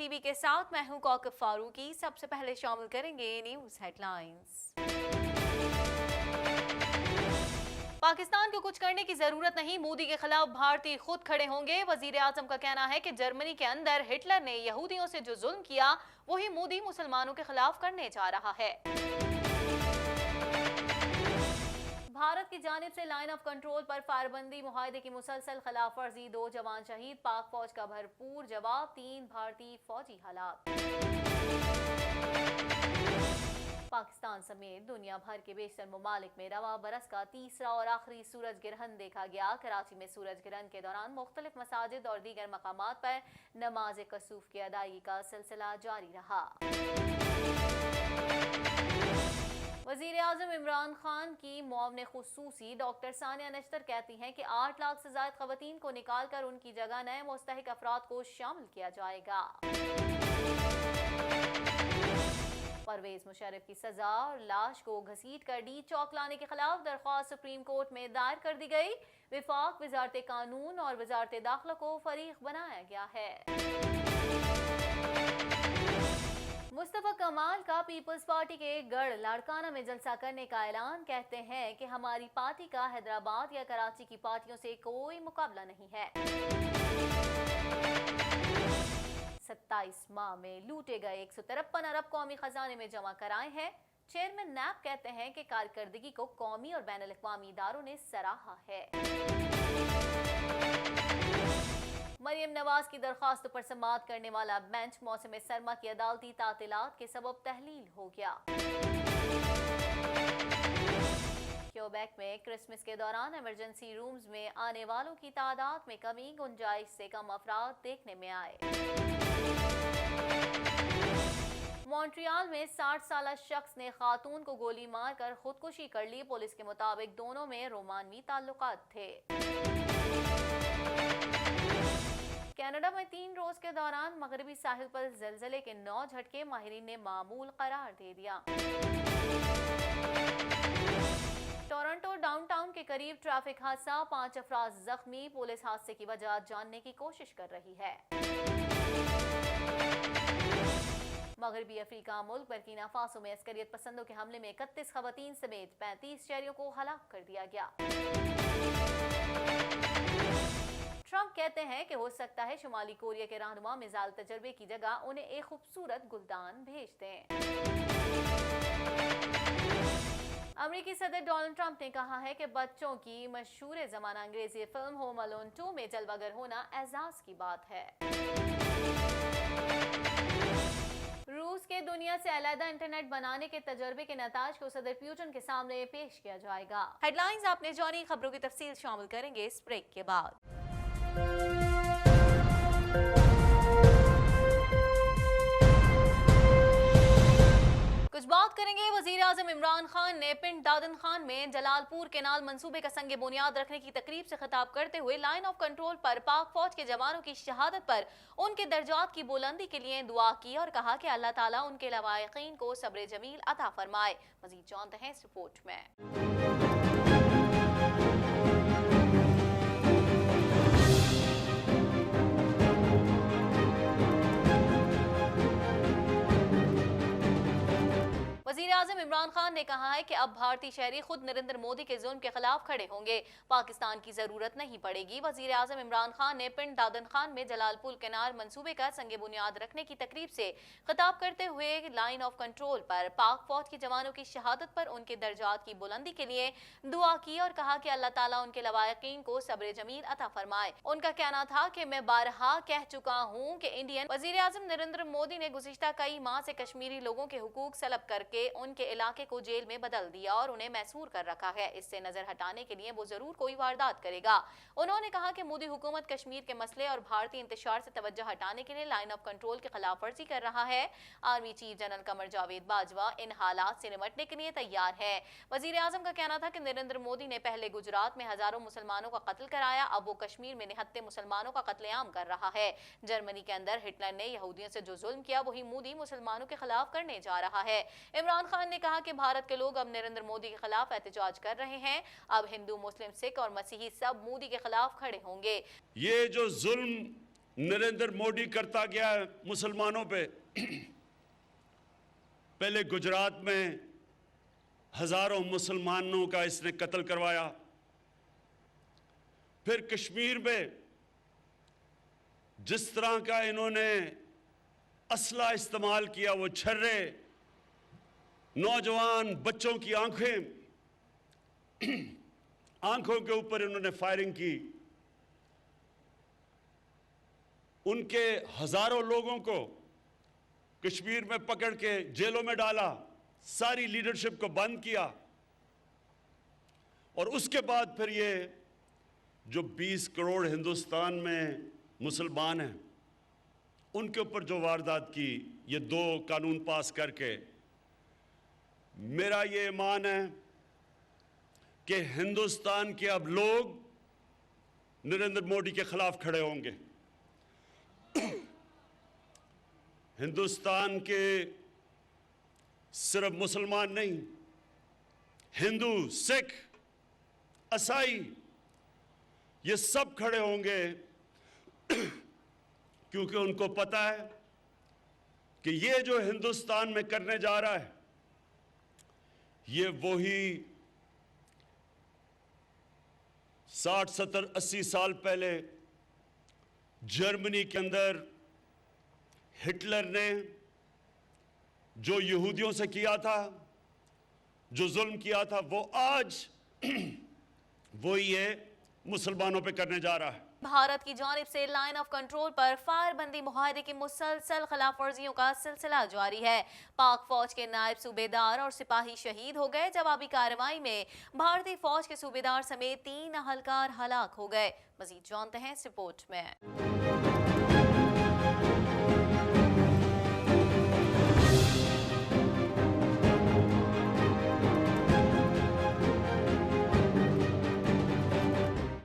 T V کے ساتھ میں ہوں کوکب فاروقی۔ سب سے پہلے شامل کریں گے نیوز ہیڈ لائنز۔ پاکستان کو کچھ کرنے کی ضرورت نہیں، مودی کے خلاف بھارتی خود کھڑے ہوں گے۔ وزیر اعظم کا کہنا ہے کہ جرمنی کے اندر ہٹلر نے یہودیوں سے جو ظلم کیا وہی مودی مسلمانوں کے خلاف کرنے جا رہا ہے۔ بھارت کی جانب سے line of control per fire بندی معاہدے کی مسلسل خلاف ورزی، 2 جوان شہید، پاک فوج کا بھرپور جواب، 3 بھارتی فوجی ہلاک۔ پاکستان سمیت دنیا بھر کے بیشتر ممالک میں رواں برس کا تیسرا اور آخری سورج گرہن دیکھا گیا۔ کراچی میں سورج گرہن کے دوران مختلف مساجد اور دیگر مقامات پر نماز کسوف کی ادائیگی کا سلسلہ جاری رہا۔ وزیر اعظم عمران خان کی معاون خصوصی ڈاکٹر ثانیہ نشتر کہتی ہیں کہ 8 لاکھ سے زائد خواتین کو نکال کر ان کی جگہ نئے مستحق افراد کو شامل کیا جائے گا۔ پرویز مشرف کی سزا اور لاش کو گھسیٹ کر ڈی چوک لانے کے خلاف درخواست سپریم کورٹ میں دائر کر دی گئی۔ وفاق، وزارت قانون اور وزارت داخلہ کو فریق بنایا گیا ہے۔ مصطفیٰ کمال کا پیپلز پارٹی کے گڑھ لاڑکانہ میں جلسہ کرنے کا اعلان، کہتے ہیں کہ ہماری پارٹی کا حیدرآباد یا کراچی کی پارٹیوں سے کوئی مقابلہ نہیں ہے۔ 27 ماہ میں لوٹے گئے 153 ارب قومی خزانے میں جمع کرائے ہیں۔ چیئرمین نیب کہتے ہیں کہ کارکردگی کو قومی اور بین الاقوامی اداروں نے سراہا ہے۔ مریم نواز کی درخواست پر سماعت کرنے والا بینچ موسم سرما کی عدالتی تعطیلات کے سبب تحلیل ہو گیا۔ کیوبیک میں کرسمس کے دوران ایمرجنسی رومز میں آنے والوں کی تعداد میں کمی، گنجائش سے کم افراد دیکھنے میں آئے۔ مونٹریال میں 60 سالہ شخص نے خاتون کو گولی مار کر خودکشی کر لی۔ پولیس کے مطابق دونوں میں رومانوی تعلقات تھے۔ کینیڈا میں 3 روز کے دوران مغربی ساحل پر زلزلے کے 9 جھٹکے، ماہرین نے معمول قرار دے دیا۔ ٹورنٹو ڈاؤن ٹاؤن کے قریب ٹریفک حادثہ، 5 افراد زخمی، پولیس حادثے کی وجہ جاننے کی کوشش کر رہی ہے۔ مغربی افریقہ ملک برکینا فاسو میں عسکریت پسندوں کے حملے میں 31 خواتین سمیت 35 شہریوں کو ہلاک کر دیا گیا۔ ٹرمپ کہتے ہیں کہ ہو سکتا ہے شمالی کوریا کے رہنما میزائل تجربے کی جگہ انہیں ایک خوبصورت گلدان بھیج دیں۔ امریکی صدر ڈونلڈ ٹرمپ نے کہا ہے کہ بچوں کی مشہور زمانہ انگریزی فلم ہوم الون 2 میں جلوہ گر ہونا اعزاز کی بات ہے۔ روس کے دنیا سے علیحدہ انٹرنیٹ بنانے کے تجربے کے نتائج کو صدر پیوٹن کے سامنے پیش کیا جائے گا۔ ہیڈ لائنز آپ نے جانی، خبروں کی تفصیل شامل کریں گے اس بریک کے بعد۔ کچھ بات کریں گے وزیر اعظم عمران خان نے پنڈ دادن خان میں جلال پور کینال منصوبے کا سنگ بنیاد رکھنے کی تقریب سے خطاب کرتے ہوئے لائن آف کنٹرول پر پاک فوج کے جوانوں کی شہادت پر ان کے درجات کی بلندی کے لیے دعا کی اور کہا کہ اللہ تعالیٰ ان کے لواحقین کو صبر جمیل عطا فرمائے۔ مزید جانتے ہیں اس رپورٹ میں۔ وزیر اعظم عمران خان نے کہا ہے کہ اب بھارتی شہری خود نریندر مودی کے ظلم کے خلاف کھڑے ہوں گے، پاکستان کی ضرورت نہیں پڑے گی۔ وزیر اعظم عمران خان نے پنڈ دادن خان میں جلال پور کینال منصوبے کا سنگ بنیاد رکھنے کی تقریب سے خطاب کرتے ہوئے لائن آف کنٹرول پر پاک فوج کے جوانوں کی شہادت پر ان کے درجات کی بلندی کے لیے دعا کی اور کہا کہ اللہ تعالیٰ ان کے لواحقین کو صبر جمیل عطا فرمائے۔ ان کا کہنا تھا کہ میں بارہا کہہ چکا ہوں کہ انڈین وزیر اعظم نریندر مودی نے گزشتہ کئی ماہ سے کشمیری لوگوں کے حقوق سلب کر کے ان کے علاقے کو جیل میں بدل دیا اور انہیں محصور کر رکھا ہے۔ اس سے نظر ہٹانے کے لیے وہ ضرور کوئی واردات کرے گا۔ انہوں نے کہا کہ مودی حکومت کشمیر کے مسئلے اور بھارتی انتشار سے توجہ ہٹانے کے لیے لائن آف کنٹرول کی خلاف ورزی کر رہا ہے۔ Army chief general Qamar Javed Bajwa ان حالات سے نمٹنے کے لیے تیار ہے۔ وزیر اعظم کا کہنا تھا کہ نریندر مودی نے پہلے گجرات میں ہزاروں مسلمانوں کا قتل کرایا، اب وہ کشمیر میں نہتے مسلمانوں کا قتل عام کر رہا ہے۔ جرمنی کے اندر ہٹلر نے یہودیوں سے جو ظلم کیا وہی مودی مسلمانوں کے خلاف کرنے جا رہا ہے۔ عمران خان نے کہا کہ بھارت کے لوگ اب نریندر مودی کے خلاف احتجاج کر رہے ہیں، اب ہندو، مسلم، سکھ اور مسیحی سب مودی کے خلاف کھڑے ہوں گے۔ یہ جو ظلم नरेंद्र मोदी करता गया है मुसलमानों पे। पहले गुजरात में हजारों मुसलमानों का इसने कत्ल करवाया, फिर कश्मीर में जिस तरह का इन्होंने असला इस्तेमाल किया, वो छर्रे नौजवान बच्चों की आंखों के ऊपर इन्होंने फायरिंग की, उनके हजारों लोगों को कश्मीर में पकड़ के जेलों में डाला, सारी लीडरशिप को बंद किया। और उसके बाद फिर ये जो 20 करोड़ हिंदुस्तान में मुसलमान हैं, उनके ऊपर जो वारदात की, ये 2 कानून पास करके, मेरा ये ईमान है कि हिंदुस्तान के अब लोग नरेंद्र मोदी के खिलाफ खड़े होंगे। हिंदुस्तान के सिर्फ मुसलमान नहीं, हिंदू, सिख, ईसाई, ये सब खड़े होंगे, क्योंकि उनको पता है कि ये जो हिंदुस्तान में करने जा रहा है, ये वही 60, 70, 80 साल पहले जर्मनी के अंदर हिटलर ने जो यहूदियों से किया था, जो जुल्म किया था, वो आज वही ये मुसलमानों पे करने जा रहा है। भारत की जानिब से लाइन ऑफ कंट्रोल पर फायरबंदी मुआहदे की मुसलसल खिलाफ वर्जियों का सिलसिला जारी है। पाक फौज के नायब सूबेदार और सिपाही शहीद हो गए। जवाबी कार्रवाई में भारतीय फौज के सूबेदार समेत 3 अहलकार हलाक हो गए। मजीद जानते हैं इस रिपोर्ट में।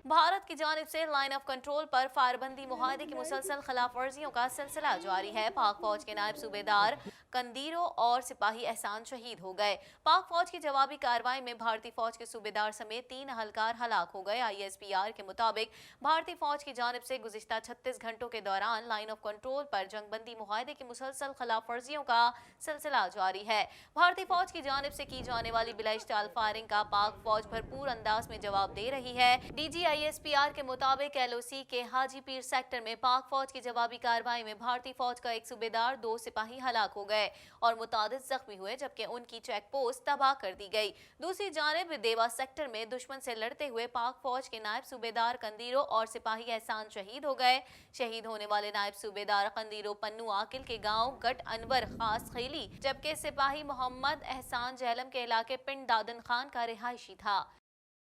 भारत की जानिब से लाइन ऑफ कंट्रोल पर फायरबंदी मुआहदे की मुसलसल खिलाफ वर्जियों का सिलसिला जारी है। पाक फौज के नायब सूबेदार कंदीरो और सिपाही एहसान शहीद हो गए। पाक फौज की जवाबी कार्रवाई में भारतीय फौज के सूबेदार समेत 3 अहलकार हलाक हो गए। ISPR के मुताबिक भारतीय फौज की जानिब से गुज़िश्ता 36 घंटों के दौरान लाइन ऑफ कंट्रोल पर जंगबंदी मुआहदे की मुसलसल खिलाफ वर्जियों का सिलसिला जारी है। भारतीय फौज की जानिब से की जाने वाली बिलाइश्ताल फायरिंग का पाक फौज भरपूर अंदाज में जवाब दे रही है। DG ISPR के मुताबिक LOC के हाजी पीर सेक्टर में पाक फौज की जवाबी कार्रवाई में भारतीय फौज का एक सूबेदार, 2 सिपाही हलाक हो गए और मुतादिद जख्मी हुए, जबकि उनकी चेक पोस्ट तबाह कर दी गई। दूसरी जानिब देवा सेक्टर में दुश्मन से लड़ते हुए पाक फौज के नायब सूबेदार कंदीरो और सिपाही एहसान शहीद हो गए। शहीद होने वाले नायब सूबेदार कंदीरो पन्नू आकिल के गांव गट अनवर खास खेली, जबकि सिपाही मोहम्मद एहसान जहलम के इलाके पिंड दादन खान का रिहायशी था।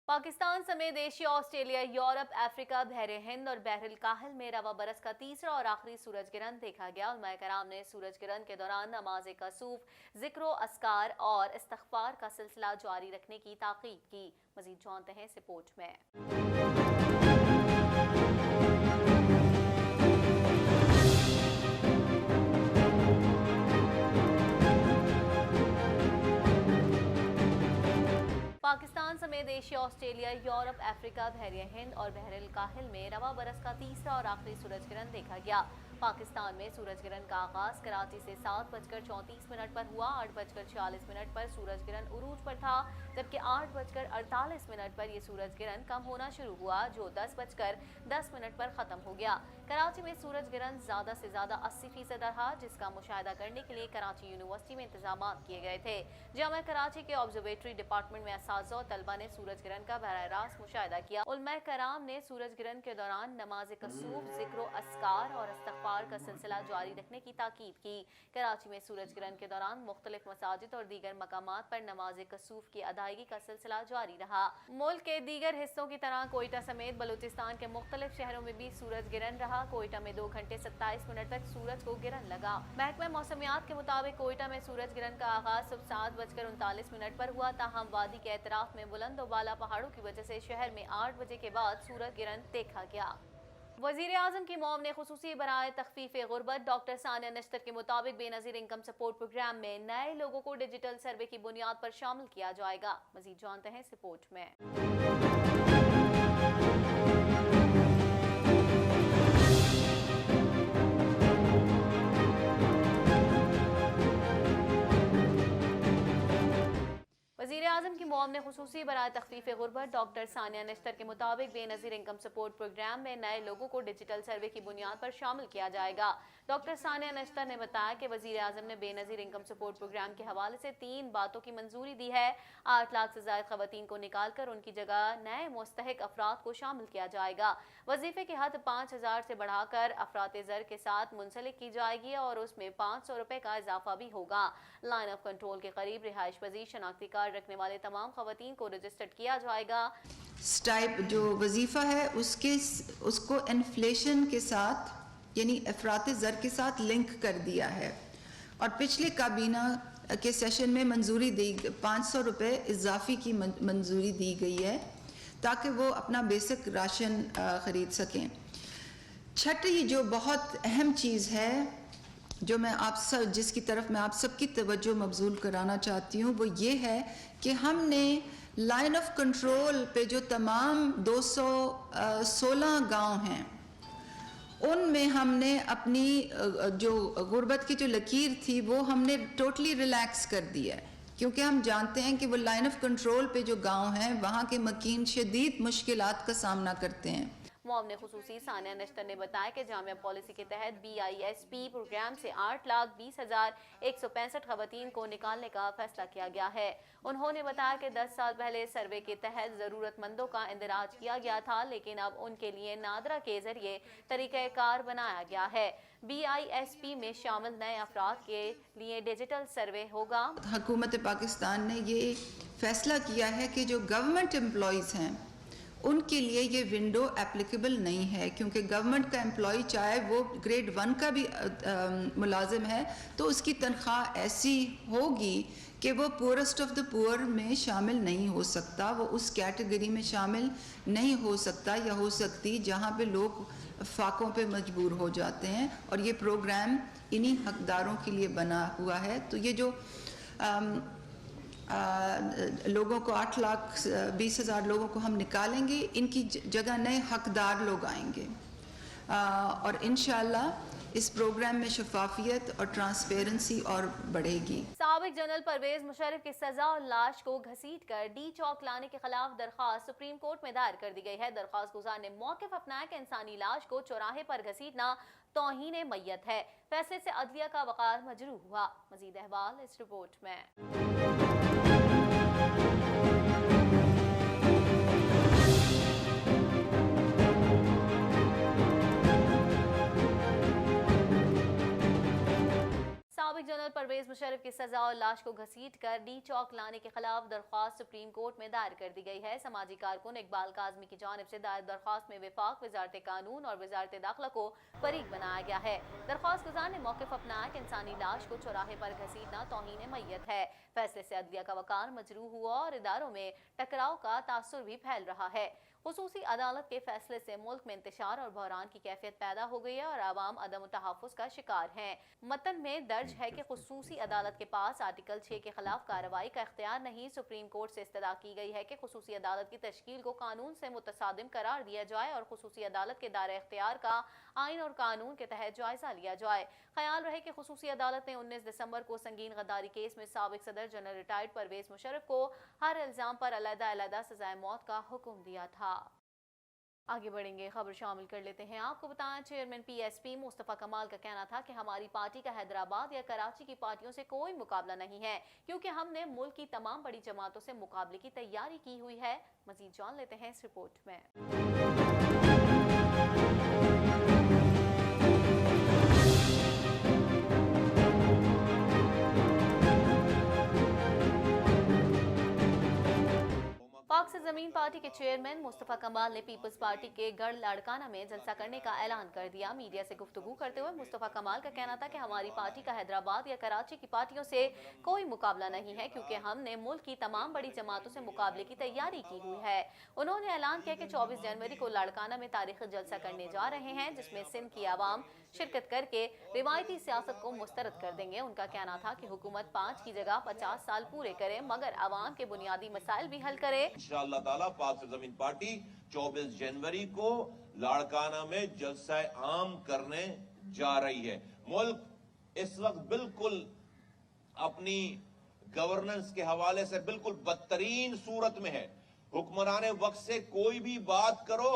पाकिस्तान समेत एशिया, ऑस्ट्रेलिया, यूरोप, अफ्रीका, बहर हिंद और बहरुल काहिल में रवा बरस का तीसरा और आखिरी सूरज ग्रहण देखा गया। उलमाए कराम ने सूरज ग्रहण के दौरान नमाज कसूफ, जिक्र अस्कार और इस्तग़फ़ार का सिलसिला जारी रखने की ताकीद की। मज़ीद जानते हैं इस रिपोर्ट में। पाकिस्तान समेत एशिया, ऑस्ट्रेलिया, यूरोप, अफ्रीका, बहरिया हिंद और बहरुल काहिल में रवा बरस का तीसरा और आखिरी सूरज ग्रहण देखा गया। पाकिस्तान में सूरज ग्रहण का आगाज कराची से 7:34 पर हुआ। 8:46 पर सूरज ग्रहण उरूज पर था, जबकि 8:48 पर यह सूरज ग्रहण कम होना शुरू हुआ, जो 10:10 पर खत्म हो गया। कराची में सूरज ग्रहण ज्यादा से ज्यादा 80% रहा, जिसका मुशाहिदा करने के लिए कराची यूनिवर्सिटी में इंतजाम किए गए थे। जामिया कराची के ऑब्जर्वेटरी डिपार्टमेंट में असातिज़ा और तलबा ने सूरज ग्रहण का बराह रास्त मुशाहिदा किया। उलमाए कराम ने सूरज ग्रहण के दौरान नमाज कसूफ, जिक्र अस्कार और इस्तग़फ़ार का सिलसिला जारी रखने की ताकीद की। कराची में सूरज ग्रहण के दौरान मुख्तलिफ मसाजिद और दीगर मकामात पर नमाज कसूफ की अदायगी का सिलसिला जारी रहा। मुल्क के दीगर हिस्सों की तरह कोयटा समेत बलूचिस्तान के मुख्तलिफ शहरों में भी सूरज ग्रहण रहा। कोयटा में 2 घंटे 27 मिनट तक सूरज को ग्रहण लगा। महकमा मौसमियात के मुताबिक कोयटा में सूरज ग्रहण का आगाज सुबह 7:39 पर हुआ, ताहम वादी के एतराफ में बुलंद और बाला पहाड़ों की वजह से शहर में 8 बजे के बाद सूरज ग्रहण देखा गया। वज़ीर आज़म की मौम ने खुसूसी बराए तख़फ़ीफ़ गुर्बत डॉक्टर सानिया नश्तर के मुताबिक बेनज़ीर इनकम सपोर्ट प्रोग्राम में नए लोगों को डिजिटल सर्वे की बुनियाद पर शामिल किया जाएगा। मज़ीद जानते हैं इस रिपोर्ट में। वज़ीर आज़म की मुआवने खुसूसी बराए तख़फ़ीफ़ गुर्बत डॉक्टर सानिया नश्तर के मुताबिक बेनज़ीर इनकम सपोर्ट प्रोग्राम में नए लोगों को डिजिटल सर्वे की बुनियाद पर शामिल किया जाएगा। डॉक्टर सानिया नश्तर ने बताया कि वज़ीर आज़म ने बेनज़ीर इनकम सपोर्ट प्रोग्राम के हवाले से 3 बातों की मंजूरी दी है। 8 लाख से ज़ायद ख़वातीन को निकाल कर उनकी जगह नए मुस्तहिक अफराद को शामिल किया जाएगा। वजीफे की हद 5000 से बढ़ाकर अफरात ज़र के साथ मुंसलिक की जाएगी और उसमें 500 रुपए का इजाफा भी होगा। लाइन ऑफ कंट्रोल के करीब रिहाइश पजीर शनाख्ती कार्ड रखने वाले तमाम खवातीन को रजिस्टर्ड किया जाएगा। स्टाइप जो वजीफा है उसको इन्फ्लेशन के साथ यानी अफरात ज़र के साथ लिंक कर दिया है और पिछले काबीना के सेशन में मंजूरी दी 500 रुपए इजाफी की मंजूरी दी गई है ताकि वो अपना बेसिक राशन ख़रीद सकें। छठी जो बहुत अहम चीज़ है जो मैं आप सब जिसकी तरफ मैं आप सबकी तवज्जो मबजूल कराना चाहती हूँ वो ये है कि हमने लाइन ऑफ कंट्रोल पे जो तमाम 216 गांव हैं उनमें हमने अपनी जो गुर्बत की जो लकीर थी वो हमने टोटली रिलैक्स कर दिया है क्योंकि हम जानते हैं कि वो लाइन ऑफ कंट्रोल पे जो गांव हैं वहाँ के मकीन शदीद मुश्किलात का सामना करते हैं। मुआवने खुसूसी सानिया नश्तर ने बताया कि जामिया पॉलिसी के तहत BISP प्रोग्राम से 8,20,165 खवातीन को निकालने का फैसला किया गया है। उन्होंने बताया कि 10 साल पहले सर्वे के तहत ज़रूरतमंदों का इंदराज किया गया था लेकिन अब उनके लिए नादरा के जरिए तरीक़ाकार बनाया गया है। BISP में शामिल नए अफराद के लिए डिजिटल सर्वे होगा। हुकूमत पाकिस्तान ने ये फैसला किया है कि जो गवर्नमेंट एम्प्लॉयज़ हैं उनके लिए ये विंडो एप्लीकेबल नहीं है क्योंकि गवर्नमेंट का एम्प्लॉय चाहे वो ग्रेड 1 का भी मुलाजिम है तो उसकी तनख्वाह ऐसी होगी कि वो पुअरेस्ट ऑफ द पुअर में शामिल नहीं हो सकता, वो उस कैटेगरी में शामिल नहीं हो सकता या हो सकती जहाँ पे लोग फाकों पे मजबूर हो जाते हैं और ये प्रोग्राम इन्हीं हकदारों के लिए बना हुआ है। तो ये जो लोगों को 8,20,000 लोगों को हम निकालेंगे, इनकी जगह नए हकदार लोग आएंगे और इंशाअल्लाह इस प्रोग्राम में शफाफियत और ट्रांसपेरेंसी और बढ़ेगी। साबिक जनरल परवेज मुशर्रफ की सजा और लाश को घसीट कर डी चौक लाने के खिलाफ दरख्वास्त सुप्रीम कोर्ट में दायर कर दी गई है। दरख्वास्त गुजार ने मौक़िफ़ अपनाया कि इंसानी लाश को चौराहे पर घसीटना तौहीन मैयत है। फैसले से अदलिया का वक़ार मजरूह हुआ। मज़ीद अहवाल इस रिपोर्ट में। साबिक जनरल परवेज मुशर्रफ की सजा और लाश को घसीट कर डी चौक लाने के खिलाफ दरख्वास्त सुप्रीम कोर्ट में दायर कर दी गई है। समाजी कारकुन इकबाल काज़मी की जानिब से दायर दरख्वास्त में विफाक, वजारत कानून और वजारत दाखिला को फरीक बनाया गया है। दरख्वास्त गुजार ने मौक़िफ़ अपनाया कि इंसानी लाश को चौराहे पर घसीटना तौहीन मैयत है। फैसले से अदलिया का वक़ार मजरूह हुआ और इदारों में टकराव का तासुर भी फैल रहा है। खुसूसी अदालत के फैसले से मुल्क में इंतशार और बहरान की कैफियत पैदा हो गई है और आवाम अदम तहफ़्फ़ुज़ का शिकार हैं। मतन में दर्ज है कि खुसूसी अदालत के पास आर्टिकल 6 के खिलाफ कार्रवाई का इख्तियार नहीं। सुप्रीम कोर्ट से इस्तदा की गई है कि खुसूसी अदालत की तश्कील को कानून से मुतसादिम करार दिया जाए और खुसूसी अदालत के दायरे इख्तियार का आइन और कानून के तहत जायजा लिया जाए। ख्याल रहे कि खुसूसी अदालत ने 19 दिसंबर को संगीन गद्दारी केस में साबिक सदर जनरल रिटायर्ड परवेज मुशर्रफ को हर इल्जाम पर अलग-अलग सजाए मौत का हुक्म दिया था। आगे बढ़ेंगे, खबर शामिल कर लेते हैं। आपको बताएं, चेयरमैन PSP मुस्तफ़ा कमाल का कहना था कि हमारी पार्टी का हैदराबाद या कराची की पार्टियों से कोई मुकाबला नहीं है क्योंकि हमने मुल्क की तमाम बड़ी जमातों से मुकाबले की तैयारी की हुई है। मजीद जान लेते हैं इस रिपोर्ट में। पाक से ज़मीन पार्टी के चेयरमैन मुस्तफ़ा कमाल ने पीपल्स पार्टी के गढ़ लाड़काना में जलसा करने का ऐलान कर दिया। मीडिया से गुफ्तगू करते हुए मुस्तफ़ा कमाल का कहना था कि हमारी पार्टी का हैदराबाद या कराची की पार्टियों से कोई मुकाबला नहीं है क्योंकि हमने मुल्क की तमाम बड़ी जमातों से मुकाबले की तैयारी की हुई है। उन्होंने ऐलान किया कि 24 जनवरी को लाड़काना में तारीखी जलसा करने जा रहे हैं जिसमें सिंध की आवाम शिरकत करके रिवायती सियासत को मुस्तरद कर देंगे। उनका कहना था कि हुकूमत 5 की जगह 50 साल पूरे करे मगर आवाम के बुनियादी मसाइल भी हल करे। इंशाअल्लाह ताला पाक से ज़मीन पार्टी 24 जनवरी को लाड़काना में जलसा आम करने जा रही है। मुल्क इस वक्त बिल्कुल अपनी गवर्नेंस के हवाले से बिल्कुल बदतरीन सूरत में है। हुक्मरान वक्त से कोई भी बात करो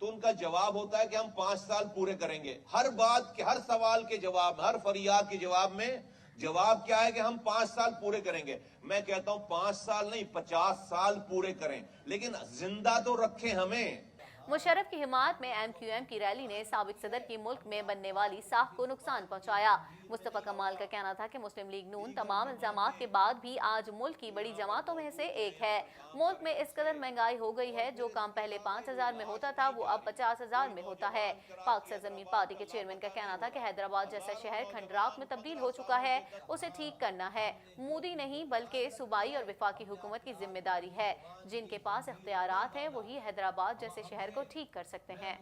तो उनका जवाब होता है कि हम 5 साल पूरे करेंगे। हर बात के, हर सवाल के जवाब, हर फरियाद के जवाब में जवाब क्या है कि हम 5 साल पूरे करेंगे। मैं कहता हूं 5 साल नहीं, 50 साल पूरे करें, लेकिन जिंदा तो रखें हमें। मुशर्रफ की हिमायत में MQM की रैली ने साबिक सदर की मुल्क में बनने वाली साख को नुकसान पहुंचाया। मुस्तफा कमाल का कहना था कि मुस्लिम लीग नून तमाम इल्जामात के बाद भी आज मुल्क की बड़ी जमातों में से एक है। मुल्क में इस कदर महंगाई हो गई है, जो काम पहले 5,000 में होता था वो अब 50,000 में होता है। पाक सरजमीन पार्टी के चेयरमैन का कहना था कि हैदराबाद जैसा शहर खंडरात में तब्दील हो चुका है, उसे ठीक करना है। मोदी नहीं बल्कि सूबाई और वफाकी हुकूमत की जिम्मेदारी है। जिनके पास इख्तियारात हैं वही हैदराबाद जैसे शहर को ठीक कर सकते हैं।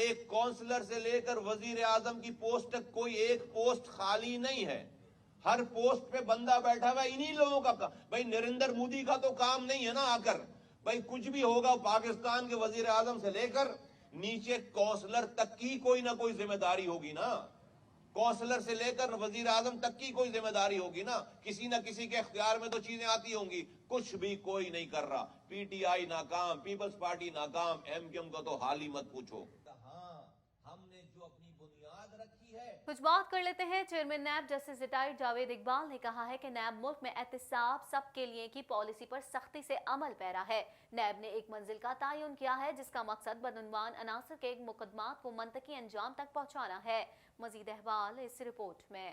एक काउंसलर से लेकर वजीर आजम की पोस्ट तक कोई एक पोस्ट खाली नहीं है। हर पोस्ट पे बंदा बैठा हुआ, इन्हीं लोगों का भाई नरेंद्र मोदी का तो काम नहीं है ना आकर। भाई कुछ भी होगा पाकिस्तान के वजीर आजम से लेकर नीचे काउंसलर तक की कोई ना कोई जिम्मेदारी होगी ना। काउंसलर से लेकर वजीर आजम तक की कोई जिम्मेदारी होगी ना। किसी न किसी के इख्तियार में तो चीजें आती होंगी। कुछ भी कोई नहीं कर रहा। PTI नाकाम, पीपल्स पार्टी नाकाम, MQM का तो हाल ही मत पूछो। हमने जो अपनी बुनियाद रखी है। कुछ बात कर लेते हैं। Chairman NAB justice retired Javed Iqbal ने कहा है कि नैब मुल्क में एहतिसाब सबके लिए की पॉलिसी पर सख्ती से अमल पैरा है। नैब ने एक मंजिल का तयन किया है जिसका मकसद बदउनवान अनासर के मुकदमात को मंतकी अंजाम तक पहुंचाना है। मजीद अहवाल इस रिपोर्ट में।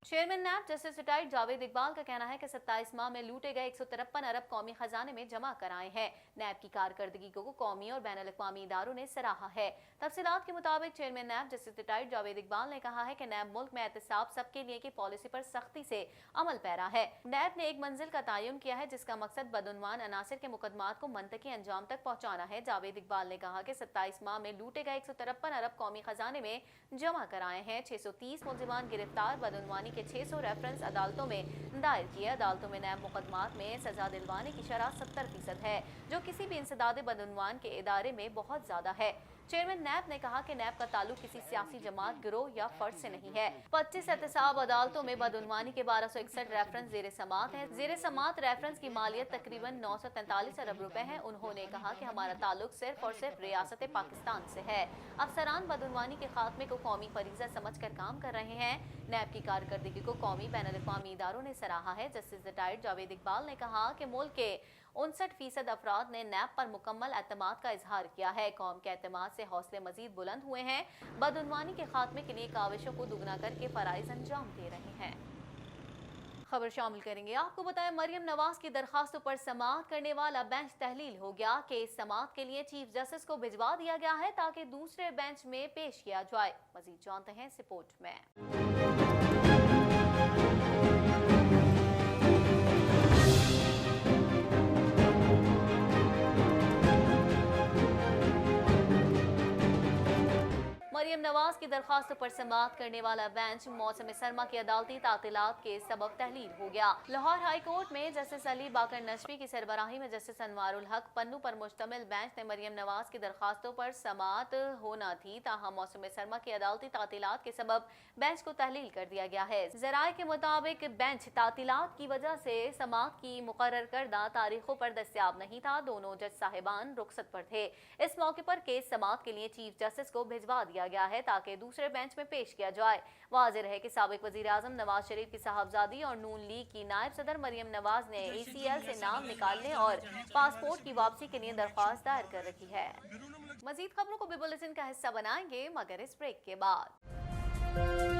Chairman NAB justice retired Javed Iqbal का कहना है कि 27 माह में लूटे गए 153 अरब कौमी खजाने में जमा कराए हैं। नैब की कारकर्दगी को कौमी और बैन अल-अक़वामी इदारों ने सराहा है। तफसीलात के मुताबिक chairman NAB justice retired Javed Iqbal ने कहा है कि नैब मुल्क में एहतिसाब सबके लिए की पॉलिसी पर सख्ती से अमल पैरा है। नैब ने एक मंजिल का तयन किया है जिसका मकसद बदउनवान अनासर के मुकदमात को मंतकी अंजाम तक पहुंचाना है। जावेद इकबाल ने कहा कि 27 माह में लूटे गए 153 अरब कौमी खजाने में जमा कराए हैं। 630 मुलजिमान गिरफ्तार, बदउनवानी के 600 रेफरेंस अदालतों में दायर किए। अदालतों में नैब मुकदमात में सजा दिलवाने की शरह 70% है, जो किसी भी इंसदाद बदउनवान के इदारे में बहुत ज्यादा है। चेयरमैन नैब ने कहा कि नैब का ताल्लुक किसी सियासी जमात, गिरोह या फर्द से नहीं है। 25 एहतसाब अदालतों में बदउनवानी के 1261 रेफरेंस जेर समात है। जेर समात रेफरेंस की मालियत तकरीबन 943 अरब रुपए है। उन्होंने कहा कि हमारा ताल्लुक सिर्फ और सिर्फ रियासत पाकिस्तान से है। अफसरान बदउनवानी के खात्मे को कौमी फरीजा समझ कर काम कर रहे हैं। नैब की कारकर्दगी को कौमी बैन अल-अक़वामी इदारों ने सराहा है। जस्टिस रिटायर्ड जावेद इकबाल ने कहा कि मुल्क के 59% अफराद ने नैब पर मुकम्मल एतमाद का इजहार किया है। कौम के एतमाद से हौसले मजीद बुलंद हुए हैं। बदउनवानी के खात्मे के लिए काविशों को दुगना करके फराइज अंजाम दे रहे हैं। खबर शामिल करेंगे। आपको बताएं, मरियम नवाज की दरखास्तों पर समाअत करने वाला बेंच तहलील हो गया। केस समाअत के लिए चीफ जस्टिस को भिजवा दिया गया है ताकि दूसरे बेंच में पेश किया जाए। मजीद जानते हैं इस रिपोर्ट में। मरियम नवाज की दरखास्तों पर समाअत करने वाला बेंच मौसम सरमा की अदालती तातीलात के सबब तहलील हो गया। लाहौर हाई कोर्ट में जस्टिस अली बाकर नशवी की सरबराही में जस्टिस अनवारुल हक पन्नू पर मुश्तमिल बेंच ने मरियम नवाज की दरखास्तों पर समाअत होना थी, ताहम मौसम सरमा की अदालती तातीलात के सबब बेंच को तहलील कर दिया गया है। जराये के मुताबिक बेंच तातीलात की वजह से समाअत की मुकर्रर करदा तारीखों पर दस्तियाब नहीं था। दोनों जज साहिबान रुखसत पर थे। इस मौके पर केस समाअत के लिए चीफ जस्टिस को भिजवा दिया गया है ताकि दूसरे बेंच में पेश किया जाए। वाज़ेह है कि साबिक वजीर आजम नवाज शरीफ की साहबजादी और नून लीग की नायब सदर मरियम नवाज ने ACL से नाम निकालने और पासपोर्ट की वापसी के लिए दरख्वास्त दायर कर रखी है। मजीद खबरों को भी बुलेटिन का हिस्सा बनाएंगे मगर इस ब्रेक के बाद।